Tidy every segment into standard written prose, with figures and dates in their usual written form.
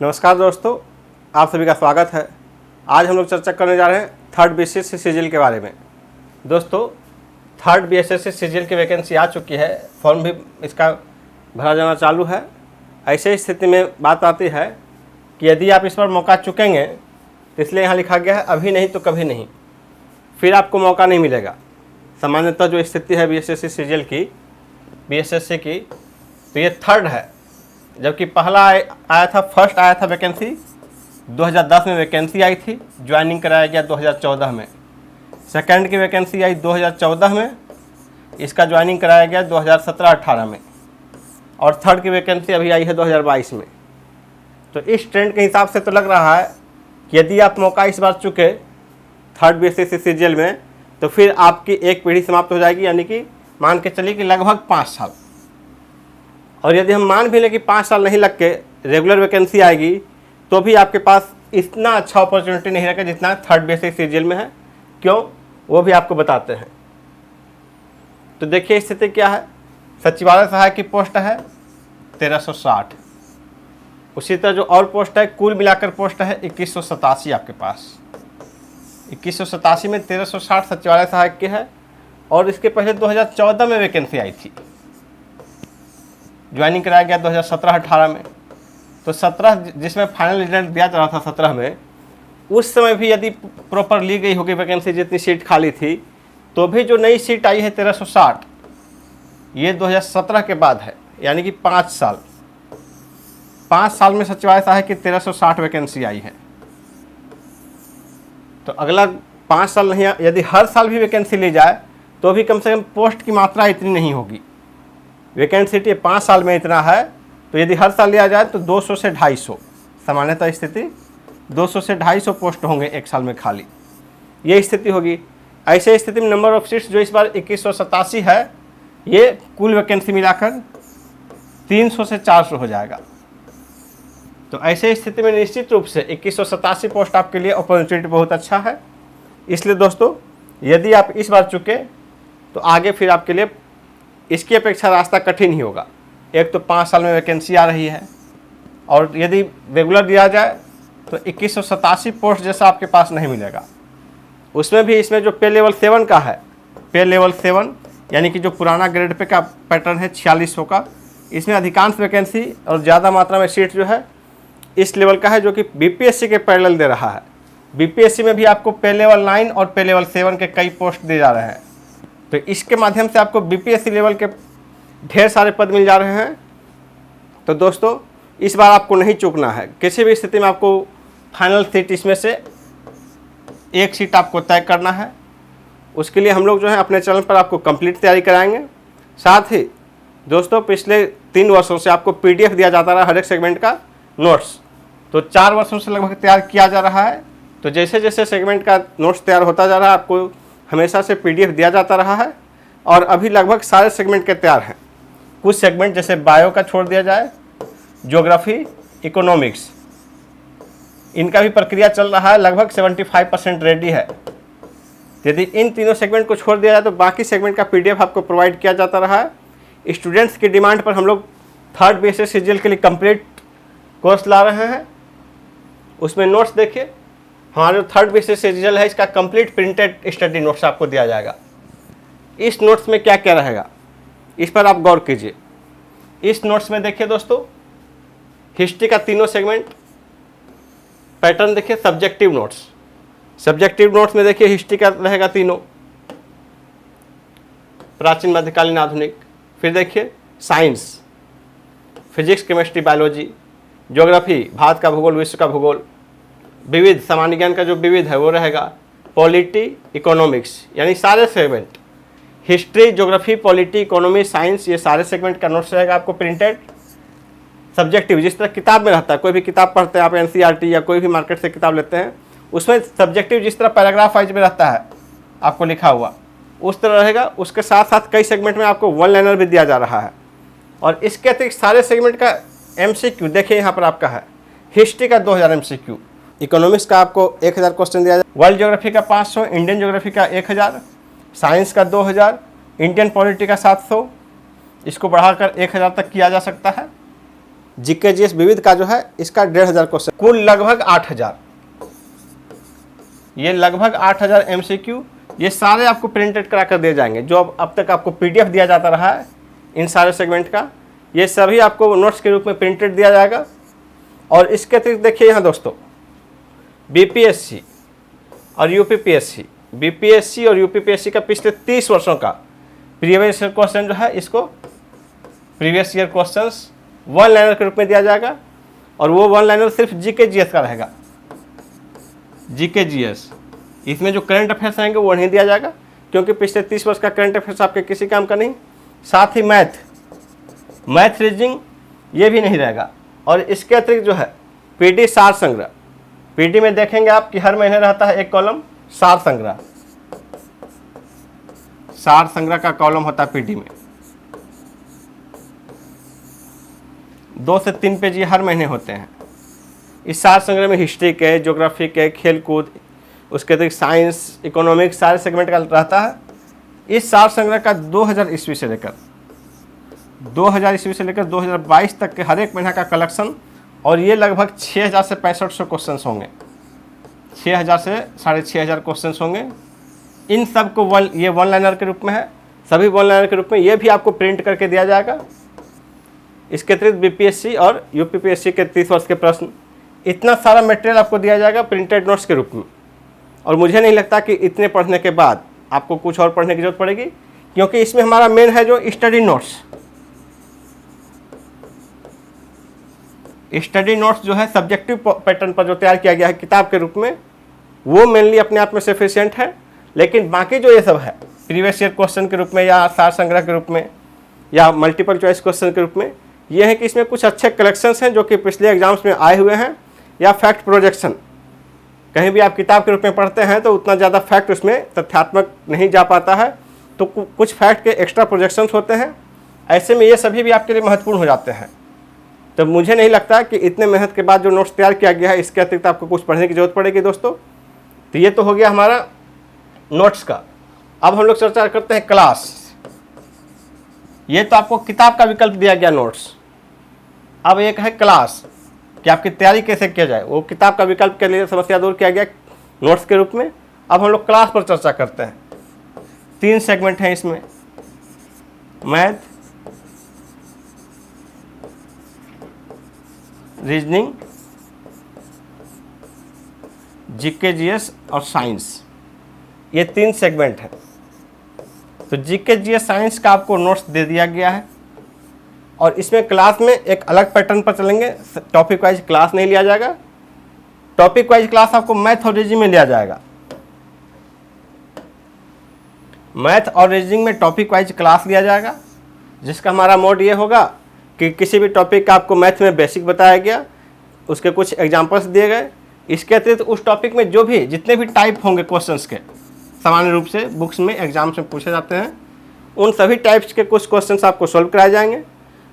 नमस्कार दोस्तों, आप सभी का स्वागत है। आज हम लोग चर्चा करने जा रहे हैं थर्ड बीएसएससी सीजीएल के बारे में। दोस्तों, थर्ड बीएसएससी सीजीएल की वैकेंसी आ चुकी है, फॉर्म भी इसका भरा जाना चालू है। ऐसे स्थिति में बात आती है कि यदि आप इस पर मौका चुकेंगे तो इसलिए यहाँ लिखा गया है अभी नहीं तो कभी नहीं, फिर आपको मौका नहीं मिलेगा। सामान्यतः जो स्थिति है बीएसएससी सीजीएल की, बीएसएससी की, तो ये थर्ड है, जबकि पहला आया था, फर्स्ट आया था वैकेंसी 2010 में वैकेंसी आई थी, ज्वाइनिंग कराया गया 2014 में। सेकंड की वैकेंसी आई 2014 में, इसका ज्वाइनिंग कराया गया 2017-18 में, और थर्ड की वैकेंसी अभी आई है 2022 में। तो इस ट्रेंड के हिसाब से तो लग रहा है कि यदि आप मौका इस बार चुके थर्ड बीएसएससी सीजीएल में, तो फिर आपकी एक पीढ़ी समाप्त हो जाएगी, यानी कि मान के चलिए कि लगभग 5 साल। और यदि हम मान भी लें कि 5 साल नहीं लग के रेगुलर वैकेंसी आएगी, तो भी आपके पास इतना अच्छा अपॉर्चुनिटी नहीं रहेगा जितना थर्ड बीएसएससी सीजीएल में है। क्यों, वो भी आपको बताते हैं। तो देखिए स्थिति क्या है। सचिवालय सहायक की पोस्ट है 1360। उसी तरह जो और पोस्ट है, कुल मिलाकर पोस्ट है 2187 आपके पास। 2187 में 1360 सचिवालय सहायक की है, और इसके पहले 2014 में वैकेंसी आई थी, ज्वाइनिंग कराया गया 2017-18 में। तो 17 जिसमें फाइनल रिजल्ट दिया जा रहा था 17 में, उस समय भी यदि प्रॉपर ली गई होगी वैकेंसी, जितनी सीट खाली थी, तो भी जो नई सीट आई है 1360, ये 2017 के बाद है, यानी कि 5 साल। 5 साल में सचिवालय सहायक की 1360 वैकेंसी आई है। तो अगला 5 साल नहीं, यदि हर साल भी वैकेंसी ली जाए तो भी कम से कम पोस्ट की मात्रा इतनी नहीं होगी। वैकेंसी 5 साल में इतना है, तो यदि हर साल लिया जाए तो 200 से 250, सामान्यतः स्थिति 200 से 250 पोस्ट होंगे एक साल में खाली, ये स्थिति होगी। ऐसे स्थिति में नंबर ऑफ सीट्स जो इस बार 2187 है, ये कुल वैकेंसी मिलाकर 300 से 400 हो जाएगा। तो ऐसे स्थिति में निश्चित रूप से 2187 पोस्ट आपके लिए अपॉर्चुनिटी बहुत अच्छा है। इसलिए दोस्तों, यदि आप इस बार चुके तो आगे फिर आपके लिए इसकी अपेक्षा रास्ता कठिन ही होगा। एक तो 5 साल में वैकेंसी आ रही है, और यदि रेगुलर दिया जाए तो 2187 पोस्ट जैसा आपके पास नहीं मिलेगा। उसमें भी इसमें जो पे लेवल 7 का है, पे लेवल 7 यानी कि जो पुराना ग्रेड पे का पैटर्न है 4600 का, इसमें अधिकांश वैकेंसी और ज़्यादा मात्रा में सीट जो है इस लेवल का है, जो कि बीपीएससी के पैरेलल दे रहा है। बीपीएससी में भी आपको पे लेवल 9 और पे लेवल 7 के कई पोस्ट दिए जा रहे हैं। तो इसके माध्यम से आपको बीपीएससी लेवल के ढेर सारे पद मिल जा रहे हैं। तो दोस्तों, इस बार आपको नहीं चूकना है। किसी भी स्थिति में आपको फाइनल सीट इसमें से एक सीट आपको तय करना है। उसके लिए हम लोग जो है अपने चैनल पर आपको कंप्लीट तैयारी कराएंगे। साथ ही दोस्तों, पिछले 3 वर्षों से आपको पीडीएफ दिया जाता रहा हर एक सेगमेंट का नोट्स, तो 4 वर्षों से लगभग तैयार किया जा रहा है। तो जैसे जैसे सेगमेंट का नोट्स तैयार होता जा रहा है, आपको हमेशा से पीडीएफ दिया जाता रहा है, और अभी लगभग सारे सेगमेंट के तैयार हैं। कुछ सेगमेंट जैसे बायो का छोड़ दिया जाए, ज्योग्राफी, इकोनॉमिक्स, इनका भी प्रक्रिया चल रहा है, लगभग 75% रेडी है। यदि इन तीनों सेगमेंट को छोड़ दिया जाए तो बाकी सेगमेंट का पीडीएफ आपको प्रोवाइड किया जाता रहा है। स्टूडेंट्स की डिमांड पर हम लोग थर्ड बीएसएससी सीजीएल के लिए कंप्लीट कोर्स ला रहे हैं। उसमें नोट्स देखिए, हमारा जो थर्ड बीएसएससी सीजीएल है, इसका कंप्लीट प्रिंटेड स्टडी नोट्स आपको दिया जाएगा। इस नोट्स में क्या क्या रहेगा, इस पर आप गौर कीजिए। इस नोट्स में देखिए दोस्तों, हिस्ट्री का तीनों सेगमेंट पैटर्न देखिए। सब्जेक्टिव नोट्स, सब्जेक्टिव नोट्स में देखिए हिस्ट्री का रहेगा तीनों, प्राचीन, मध्यकालीन, आधुनिक। फिर देखिए science, physics, chemistry, biology. Geography, Bharat का भूगोल, विश्व का भूगोल। विविध, सामान्य ज्ञान का जो विविध है वो रहेगा। पॉलिटी, इकोनॉमिक्स, यानी सारे segment, history, geography, polity, economy, science, ये सारे सेगमेंट का नोट्स रहेगा आपको प्रिंटेड। सब्जेक्टिव, जिस तरह किताब में रहता है, कोई भी किताब पढ़ते हैं आप, एनसीईआरटी या कोई भी मार्केट से किताब लेते हैं, उसमें सब्जेक्टिव जिस तरह पैराग्राफ वाइज में रहता है आपको लिखा हुआ, उस तरह रहेगा। उसके साथ साथ कई सेगमेंट में आपको 1 लाइनर भी दिया जा रहा है। और इसके अतिरिक्त सारे सेगमेंट का एमसीक्यू देखिए, यहाँ पर आपका है हिस्ट्री का 2000 एमसीक्यू, इकोनॉमिक्स का आपको 1000 क्वेश्चन दिया जाए, वर्ल्ड ज्योग्राफी का 500, इंडियन ज्योग्राफी का 1000, साइंस का 2000, इंडियन पॉलिटी का 700, इसको बढ़ाकर 1000 तक किया जा सकता है। जीके जीएस विविध का जो है इसका 1500 क्वेश्चन, कुल लगभग 8000। ये लगभग 8000 MCQ, ये सारे आपको प्रिंटेड करा कर दिए जाएंगे। जो अब तक आपको PDF दिया जाता रहा है इन सारे सेगमेंट का, ये सभी आपको नोट्स के रूप में प्रिंटेड दिया जाएगा। और इसके अतिरिक्त देखिए यहाँ दोस्तों, BPSC और UPPSC, BPSC और UPPSC का पिछले 30 वर्षों का प्रीवियस ईयर क्वेश्चन जो है इसको previous year questions one liner के रूप में दिया जाएगा। और वो वन लाइनर सिर्फ जीके जीएस का रहेगा, जीके जीएस। इसमें जो करंट अफेयर्स आएंगे वो नहीं दिया जाएगा, क्योंकि पिछले 30 वर्ष का करंट अफेयर्स आपके किसी काम का नहीं। साथ ही मैथ रीजनिंग ये भी नहीं रहेगा। और इसके अतिरिक्त जो है PD सार संग्रह, PD में देखेंगे आप कि हर महीने रहता है एक कॉलम सार संग्रह, सार संग्रह का कॉलम होता है PD में। 2 से 3 पेज ये हर महीने होते हैं। इस सार संग्रह में हिस्ट्री के, ज्योग्राफी के, खेल कूद, उसके अतिरिक्त साइंस, इकोनॉमिक्स सारे सेगमेंट का रहता है। इस सार संग्रह का 2000 ईस्वी से लेकर 2022 तक के हर एक महीना का कलेक्शन, और ये लगभग 6000 से 6500 क्वेश्चन होंगे, 6000 से 6500 क्वेश्चन होंगे। इन सब को ये वन लाइनर के रूप में है, सभी वन लाइनर के रूप में, ये भी आपको प्रिंट करके दिया जाएगा। इसके अतिरिक्त BPSC और UPPSC के 30 वर्ष के प्रश्न, इतना सारा मटेरियल आपको दिया जाएगा प्रिंटेड नोट्स के रूप में। और मुझे नहीं लगता कि इतने पढ़ने के बाद आपको कुछ और पढ़ने की जरूरत पड़ेगी, क्योंकि इसमें हमारा मेन है जो स्टडी नोट्स। स्टडी नोट्स जो है सब्जेक्टिव पैटर्न पर जो तैयार किया गया है किताब के रूप में, वो मेनली अपने आप में सफिशिएंट है। लेकिन बाकी जो ये सब है प्रीवियस ईयर क्वेश्चन के रूप में या सार संग्रह के रूप में या मल्टीपल चॉइस क्वेश्चन के रूप में, ये है कि इसमें कुछ अच्छे कलेक्शंस हैं जो कि पिछले एग्जाम्स में आए हुए हैं, या फैक्ट प्रोजेक्शन। कहीं भी आप किताब के रूप में पढ़ते हैं तो उतना ज़्यादा फैक्ट उसमें तथ्यात्मक नहीं जा पाता है, तो कुछ फैक्ट के एक्स्ट्रा प्रोजेक्शंस होते हैं। ऐसे में ये सभी भी आपके लिए महत्वपूर्ण हो जाते हैं। तो मुझे नहीं लगता कि इतने मेहनत के बाद जो नोट्स तैयार किया गया है इसके अतिरिक्त आपको कुछ पढ़ने की जरूरत पड़ेगी दोस्तों। तो ये तो हो गया हमारा नोट्स का। अब हम लोग चर्चा करते हैं क्लास। ये तो आपको किताब का विकल्प दिया गया नोट्स। अब एक है क्लास, कि आपकी तैयारी कैसे किया जाए, वो किताब का विकल्प के लिए समस्या दूर किया गया नोट्स के रूप में। अब हम लोग क्लास पर चर्चा करते हैं। 3 सेगमेंट हैं इसमें, मैथ, रीजनिंग, जीके जीएस और साइंस, ये 3 सेगमेंट हैं। तो जीके जीएस साइंस का आपको नोट्स दे दिया गया है, और इसमें क्लास में एक अलग पैटर्न पर चलेंगे। टॉपिक वाइज क्लास नहीं लिया जाएगा, टॉपिक वाइज क्लास आपको मैथ और रीजनिंग में लिया जाएगा। मैथ और रीजनिंग में टॉपिक वाइज क्लास लिया जाएगा, जिसका हमारा मोड ये होगा कि किसी भी टॉपिक का आपको मैथ में बेसिक बताया गया, उसके कुछ एग्जाम्पल्स दिए गए। इसके अतिरिक्त उस टॉपिक में जो भी जितने भी टाइप होंगे क्वेश्चंस के, सामान्य रूप से बुक्स में एग्जाम्स में पूछे जाते हैं, उन सभी टाइप्स के कुछ क्वेश्चंस आपको सॉल्व कराए जाएंगे।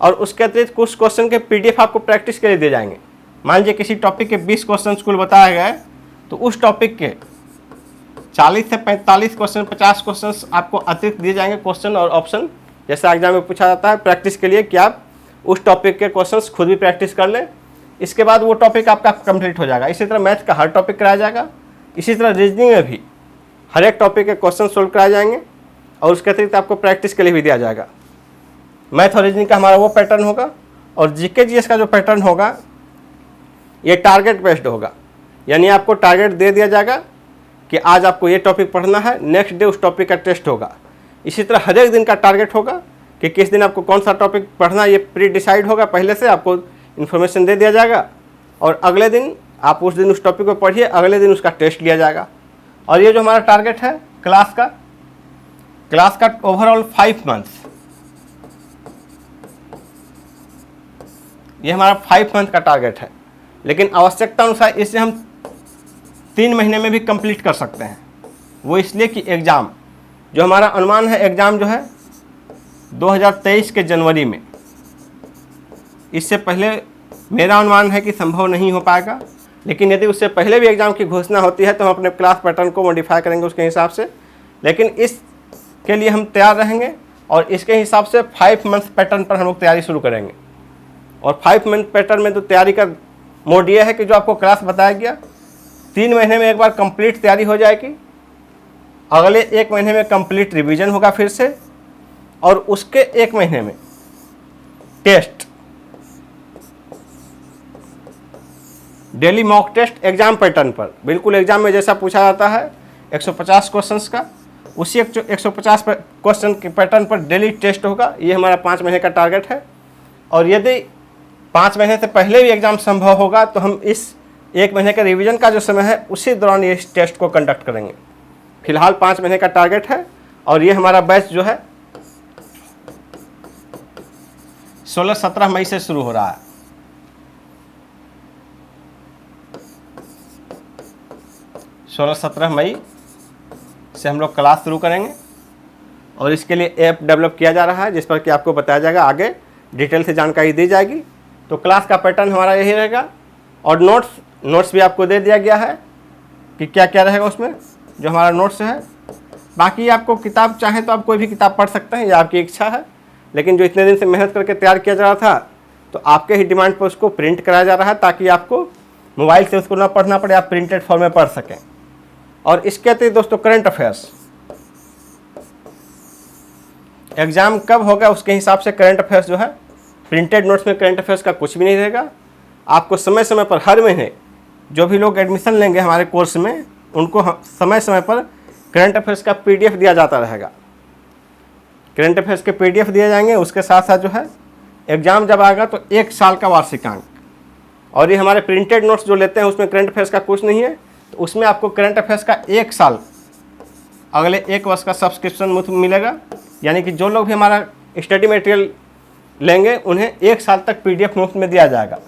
और उसके अतिरिक्त कुछ क्वेश्चन के PDF आपको प्रैक्टिस के लिए दिए जाएंगे। मान लीजिए किसी टॉपिक के 20 क्वेश्चन कुल बताए गए, तो उस टॉपिक के 40 से 45 क्वेश्चन, 50 क्वेश्चन आपको अतिरिक्त दिए जाएंगे, क्वेश्चन और ऑप्शन, जैसे एग्जाम में पूछा जाता है प्रैक्टिस के लिए कि आप उस टॉपिक के क्वेश्चंस खुद भी प्रैक्टिस कर लें। इसके बाद वो टॉपिक आपका कंप्लीट हो जाएगा। इसी तरह मैथ का हर टॉपिक कराया जाएगा। इसी तरह रीजनिंग में भी हर एक टॉपिक के क्वेश्चन सोल्व कराए जाएंगे, और उसके अतिरिक्त आपको प्रैक्टिस के लिए भी दिया जाएगा। मैथ और रीजनिंग का हमारा वो पैटर्न होगा। और जीके जीएस का जो पैटर्न होगा ये टारगेट बेस्ड होगा, यानी आपको टारगेट दे दिया जाएगा कि आज आपको ये टॉपिक पढ़ना है, नेक्स्ट डे उस टॉपिक का टेस्ट होगा। इसी तरह हर एक दिन का टारगेट होगा कि किस दिन आपको कौन सा टॉपिक पढ़ना, ये प्री डिसाइड होगा, पहले से आपको इन्फॉर्मेशन दे दिया जाएगा, और अगले दिन आप उस दिन उस टॉपिक को पढ़िए, अगले दिन उसका टेस्ट लिया जाएगा। और ये जो हमारा टारगेट है क्लास का ओवरऑल 5 मंथ्स, ये हमारा 5 मंथ का टारगेट है। लेकिन आवश्यकता अनुसार इसे हम 3 महीने में भी कंप्लीट कर सकते हैं। वो इसलिए कि एग्ज़ाम जो हमारा अनुमान है, एग्ज़ाम जो है 2023 के जनवरी में, इससे पहले मेरा अनुमान है कि संभव नहीं हो पाएगा। लेकिन यदि उससे पहले भी एग्ज़ाम की घोषणा होती है तो हम अपने क्लास पैटर्न को मॉडिफाई करेंगे उसके हिसाब से। लेकिन इसके लिए हम तैयार रहेंगे, और इसके हिसाब से 5 मंथ्स पैटर्न पर हम लोग तैयारी शुरू करेंगे। और 5 मंथ पैटर्न में तो तैयारी का मोड ये है कि जो आपको क्लास बताया गया 3 महीने में एक बार कंप्लीट तैयारी हो जाएगी, अगले 1 महीने में कंप्लीट रिवीजन होगा फिर से, और उसके 1 महीने में test, daily mock test exam pattern पर, बिल्कुल एग्जाम में जैसा पूछा जाता है 150 क्वेश्चंस का, उसी 150 क्वेश्चन के पैटर्न पर डेली टेस्ट होगा। ये हमारा 5 महीने का टारगेट है। और यदि 5 महीने से पहले भी एग्जाम संभव होगा तो हम इस 1 महीने का रिवीजन का जो समय है उसी दौरान ये टेस्ट को कंडक्ट करेंगे। फिलहाल 5 महीने का टारगेट है और ये हमारा बैच जो है 16-17 मई से शुरू हो रहा है। सोलह 17 मई से हम लोग क्लास शुरू करेंगे और इसके लिए ऐप डेवलप किया जा रहा है जिस पर कि आपको बताया जाएगा, आगे डिटेल से जानकारी दी जाएगी। तो क्लास का पैटर्न हमारा यही रहेगा और नोट्स भी आपको दे दिया गया है कि क्या क्या रहेगा उसमें, जो हमारा नोट्स है। बाकी आपको किताब चाहे तो आप कोई भी किताब पढ़ सकते हैं, ये आपकी इच्छा है, लेकिन जो इतने दिन से मेहनत करके तैयार किया जा रहा था तो आपके ही डिमांड पर उसको प्रिंट कराया जा रहा है ताकि आपको मोबाइल से उसको ना पढ़ना पड़े, आप प्रिंटेड फॉर्म में पढ़ सकें। और इसके अतिरिक्त दोस्तों करंट अफेयर्स, एग्जाम कब होगा उसके हिसाब से करंट अफेयर्स जो है, प्रिंटेड नोट्स में करंट अफेयर्स का कुछ भी नहीं रहेगा। आपको समय समय पर हर महीने जो भी लोग एडमिशन लेंगे हमारे कोर्स में उनको समय समय पर करंट अफेयर्स का PDF दिया जाता रहेगा। करंट अफेयर्स के PDF दिए जाएंगे, उसके साथ साथ जो है एग्ज़ाम जब आएगा तो 1 साल का वार्षिकांक। और ये हमारे प्रिंटेड नोट्स जो लेते हैं उसमें करंट अफेयर्स का कुछ नहीं है, तो उसमें आपको करंट अफेयर्स का 1 साल अगले 1 वर्ष का सब्सक्रिप्शन मुफ्त मिलेगा। यानी कि जो लोग भी हमारा स्टडी मटेरियल लेंगे उन्हें 1 साल तक PDF मुफ्त में दिया जाएगा।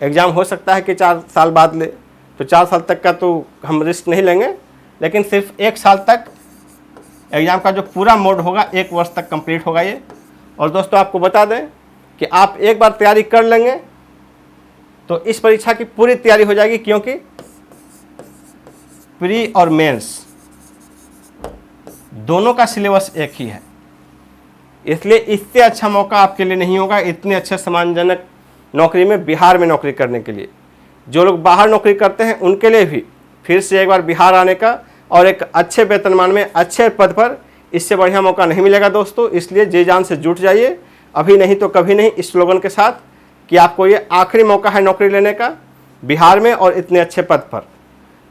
एग्ज़ाम हो सकता है कि 4 साल बाद ले, तो 4 साल तक का तो हम रिस्क नहीं लेंगे, लेकिन सिर्फ 1 साल तक एग्ज़ाम का जो पूरा मोड होगा 1 वर्ष तक कंप्लीट होगा ये। और दोस्तों आपको बता दें कि आप एक बार तैयारी कर लेंगे तो इस परीक्षा की पूरी तैयारी हो जाएगी, क्योंकि प्री और मेंस दोनों का सिलेबस एक ही है। इसलिए इससे अच्छा मौका आपके लिए नहीं होगा इतने अच्छे सम्मानजनक नौकरी में, बिहार में नौकरी करने के लिए। जो लोग बाहर नौकरी करते हैं उनके लिए भी फिर से एक बार बिहार आने का और एक अच्छे वेतनमान में अच्छे पद पर इससे बढ़िया मौका नहीं मिलेगा दोस्तों। इसलिए जी जान से जुट जाइए, अभी नहीं तो कभी नहीं, इस स्लोगन के साथ कि आपको ये आखिरी मौका है नौकरी लेने का बिहार में और इतने अच्छे पद पर।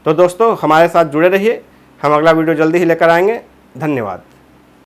तो दोस्तों हमारे साथ जुड़े रहिए, हम अगला वीडियो जल्दी ही लेकर आएंगे। धन्यवाद।